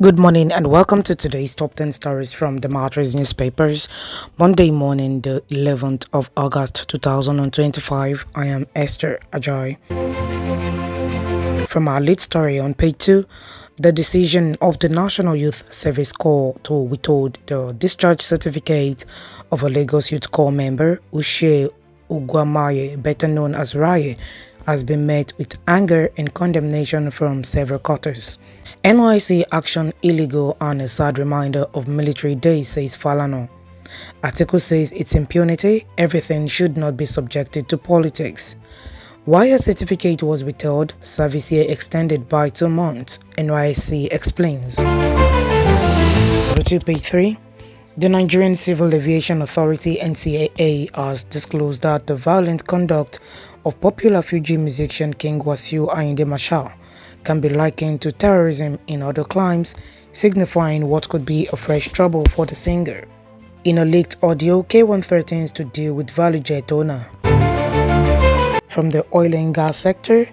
Good morning and welcome to today's top 10 stories from TheMatrix newspapers. Monday morning, the 11th of August 2025. I am Esther Ajoy. From our lead story on page 2, the decision of the National Youth Service Corps to withhold the discharge certificate of a Lagos Youth Corps member, Ushe Ugwamaye, better known as Raye, has been met with anger and condemnation from several quarters. NYC action illegal and a sad reminder of military days, says Falano. Article says it's impunity, everything should not be subjected to politics. Why a certificate was withheld, service year extended by 2 months, NYC explains. Go to page 3. The Nigerian Civil Aviation Authority NCAA has disclosed that the violent conduct of popular Fuji musician King Wasiu Ayinde Marshal can be likened to terrorism in other crimes, signifying what could be a fresh trouble for the singer. In a leaked audio, K1 threatens to deal with ValueJet owner. From the oil and gas sector,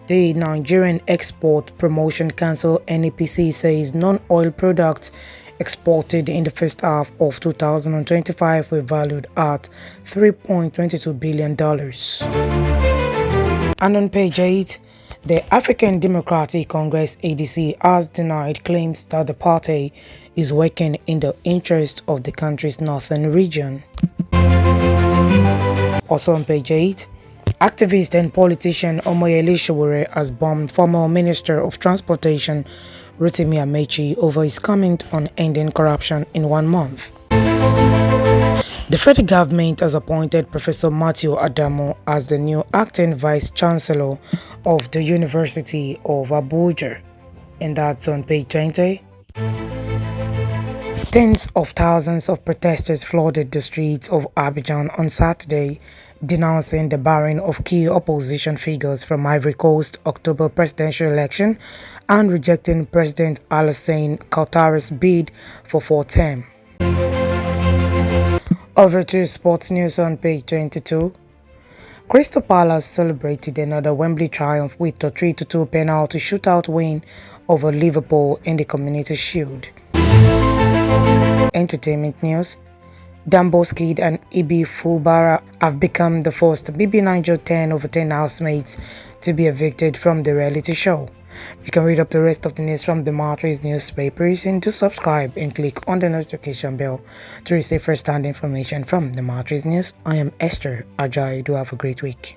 the Nigerian Export Promotion Council (NEPC) says non-oil products exported in the first half of 2025 were valued at $3.22 billion. And on page 8, the African Democratic Congress (ADC) has denied claims that the party is working in the interest of the country's northern region. Also on page 8, activist and politician Omoyele Sowore has bombed former Minister of Transportation Rotimi Amechi over his comment on ending corruption in 1 month. The federal government has appointed Professor Matthew Adamo as the new acting Vice Chancellor of the University of Abuja, and that's on page 20. Tens of thousands of protesters flooded the streets of Abidjan on Saturday, denouncing the barring of key opposition figures from Ivory Coast October presidential election and rejecting President Alassane Ouattara's bid for 4th term. Over to sports news on page 22. Crystal Palace celebrated another Wembley triumph with a 3-2 penalty shootout win over Liverpool in the Community Shield. Entertainment news. Damboskid and Ibi Fubara have become the first BB Niger 10/10 housemates to be evicted from the reality show. You can read up the rest of the news from the TheMatrix newspapers, and do subscribe and click on the notification bell to receive first-hand information from the TheMatrix news. I am Esther Ajayi. Do have a great week.